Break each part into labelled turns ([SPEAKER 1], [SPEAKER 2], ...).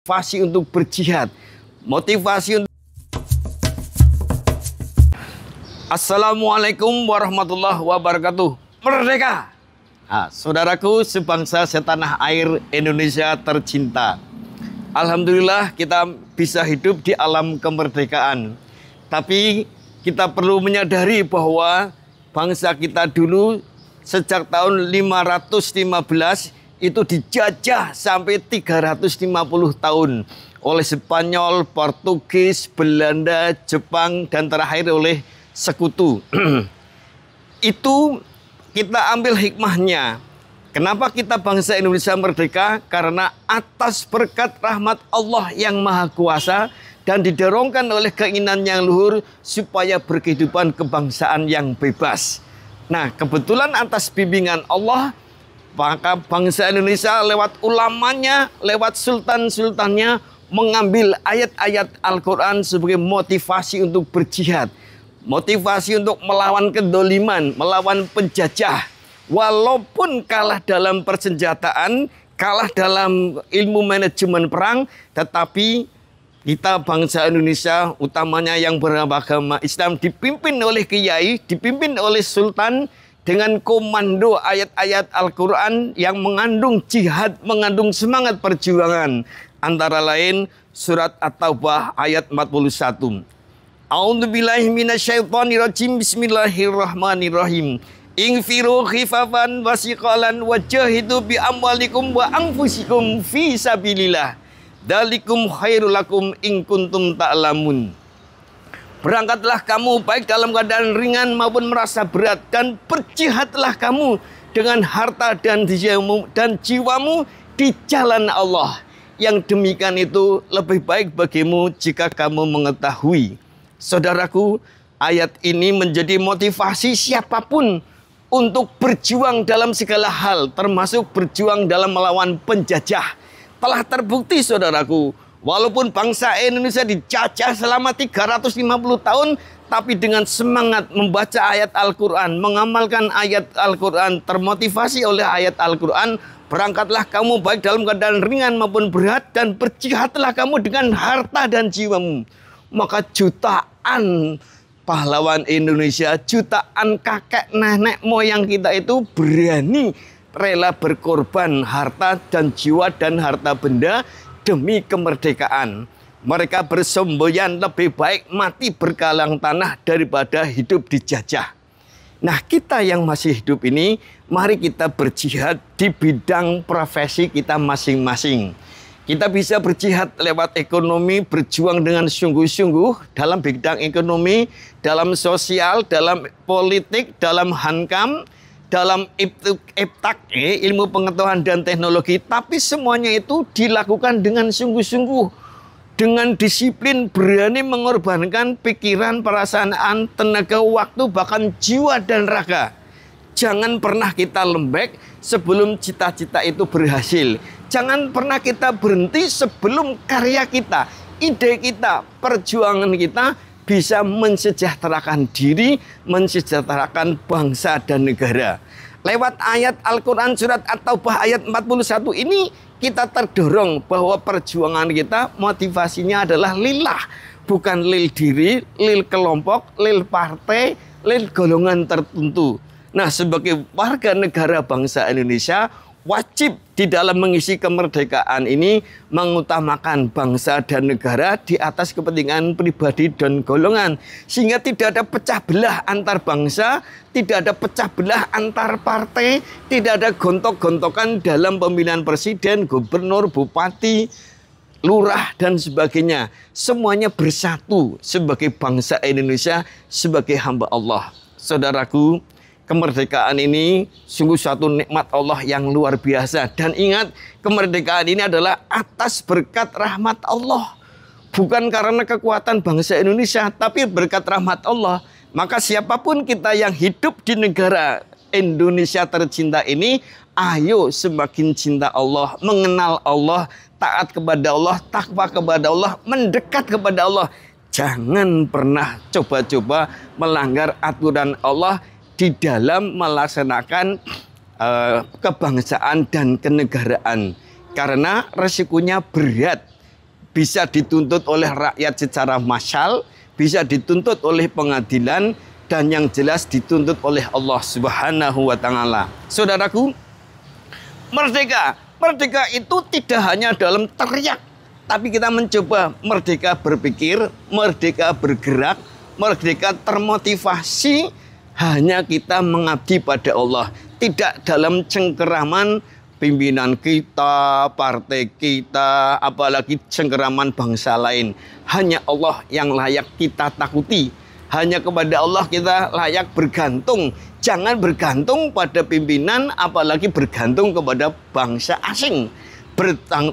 [SPEAKER 1] motivasi untuk berjihad, motivasi untuk... Assalamualaikum warahmatullahi wabarakatuh. Merdeka! Nah, saudaraku sebangsa setanah air Indonesia tercinta. Alhamdulillah kita bisa hidup di alam kemerdekaan. Tapi kita perlu menyadari bahwa bangsa kita dulu sejak tahun 515 itu dijajah sampai 350 tahun oleh Spanyol, Portugis, Belanda, Jepang, dan terakhir oleh sekutu. Itu kita ambil hikmahnya. Kenapa kita bangsa Indonesia merdeka? Karena atas berkat rahmat Allah yang Maha Kuasa dan didorongkan oleh keinginan yang luhur supaya berkehidupan kebangsaan yang bebas. Nah, kebetulan atas bimbingan Allah, maka bangsa Indonesia lewat ulamanya, lewat sultan-sultannya mengambil ayat-ayat Al-Quran sebagai motivasi untuk berjihad. Motivasi untuk melawan kedoliman, melawan penjajah. Walaupun kalah dalam persenjataan, kalah dalam ilmu manajemen perang, tetapi kita bangsa Indonesia, utamanya yang beragama Islam, dipimpin oleh kiai, dipimpin oleh sultan, dengan komando ayat-ayat Al-Quran yang mengandung jihad, mengandung semangat perjuangan. Antara lain surat At-Taubah ayat 41. A'udzubillahi minasyaitonirrajim. Bismillahirrahmanirrahim. Infiru khifafan wasiqalan wajahidu bi amwalikum wa anfusikum fi sabilillah. Dalikum khairul lakum in kuntum ta'lamun. Berangkatlah kamu baik dalam keadaan ringan maupun merasa berat, dan berjihadlah kamu dengan harta dan jiwamu di jalan Allah. Yang demikian itu lebih baik bagimu jika kamu mengetahui. Saudaraku, ayat ini menjadi motivasi siapapun untuk berjuang dalam segala hal, termasuk berjuang dalam melawan penjajah. Telah terbukti, saudaraku, walaupun bangsa Indonesia dijajah selama 350 tahun, tapi dengan semangat membaca ayat Al-Quran, mengamalkan ayat Al-Quran, termotivasi oleh ayat Al-Quran, berangkatlah kamu baik dalam keadaan ringan maupun berat, dan berjihadlah kamu dengan harta dan jiwamu. Maka jutaan pahlawan Indonesia, jutaan kakek nenek moyang kita itu berani rela berkorban harta dan jiwa dan harta benda demi kemerdekaan. Mereka bersemboyan lebih baik mati berkalang tanah daripada hidup dijajah. Nah, kita yang masih hidup ini, mari kita berjihad di bidang profesi kita masing-masing. Kita bisa berjihad lewat ekonomi, berjuang dengan sungguh-sungguh dalam bidang ekonomi, dalam sosial, dalam politik, dalam hankam, dalam iptak, ilmu pengetahuan dan teknologi. Tapi semuanya itu dilakukan dengan sungguh-sungguh, dengan disiplin, berani mengorbankan pikiran, perasaan, tenaga, waktu, bahkan jiwa dan raga. Jangan pernah kita lembek sebelum cita-cita itu berhasil. Jangan pernah kita berhenti sebelum karya kita, ide kita, perjuangan kita bisa mensejahterakan diri, mensejahterakan bangsa dan negara. Lewat ayat Al-Quran surat At-Taubah ayat 41 ini, kita terdorong bahwa perjuangan kita motivasinya adalah lillah. Bukan lil diri, lil kelompok, lil partai, lil golongan tertentu. Nah, sebagai warga negara bangsa Indonesia, wajib di dalam mengisi kemerdekaan ini mengutamakan bangsa dan negara di atas kepentingan pribadi dan golongan. Sehingga tidak ada pecah belah antar bangsa, tidak ada pecah belah antar partai, tidak ada gontok-gontokan dalam pemilihan presiden, gubernur, bupati, lurah, dan sebagainya. Semuanya bersatu sebagai bangsa Indonesia, sebagai hamba Allah. Saudaraku, kemerdekaan ini sungguh suatu nikmat Allah yang luar biasa. Dan ingat, kemerdekaan ini adalah atas berkat rahmat Allah. Bukan karena kekuatan bangsa Indonesia, tapi berkat rahmat Allah. Maka siapapun kita yang hidup di negara Indonesia tercinta ini, ayo semakin cinta Allah, mengenal Allah, taat kepada Allah, takwa kepada Allah, mendekat kepada Allah. Jangan pernah coba-coba melanggar aturan Allah di dalam melaksanakan kebangsaan dan kenegaraan. Karena resikonya berat. bisa dituntut oleh rakyat secara massal, bisa dituntut oleh pengadilan, dan yang jelas dituntut oleh Allah Subhanahu wa Ta'ala. Saudaraku, merdeka. Merdeka itu tidak hanya dalam teriak, tapi kita mencoba merdeka berpikir, merdeka bergerak, merdeka termotivasi. Hanya kita mengabdi pada Allah, tidak dalam cengkeraman pimpinan kita, partai kita, apalagi cengkeraman bangsa lain. Hanya Allah yang layak kita takuti. Hanya kepada Allah kita layak bergantung. Jangan bergantung pada pimpinan, apalagi bergantung kepada bangsa asing.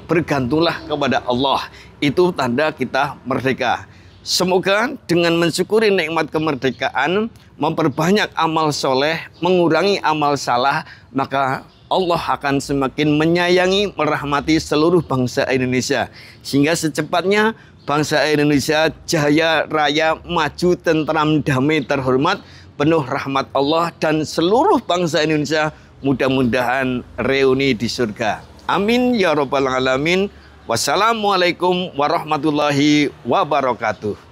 [SPEAKER 1] Bergantunglah kepada Allah. Itu tanda kita merdeka. Semoga dengan mensyukuri nikmat kemerdekaan, memperbanyak amal soleh, mengurangi amal salah, maka Allah akan semakin menyayangi, merahmati seluruh bangsa Indonesia. Sehingga secepatnya bangsa Indonesia jaya, raya, maju, tentram, damai, terhormat, penuh rahmat Allah, dan seluruh bangsa Indonesia mudah-mudahan reuni di surga. Amin ya rabbal alamin. Wassalamualaikum warahmatullahi wabarakatuh.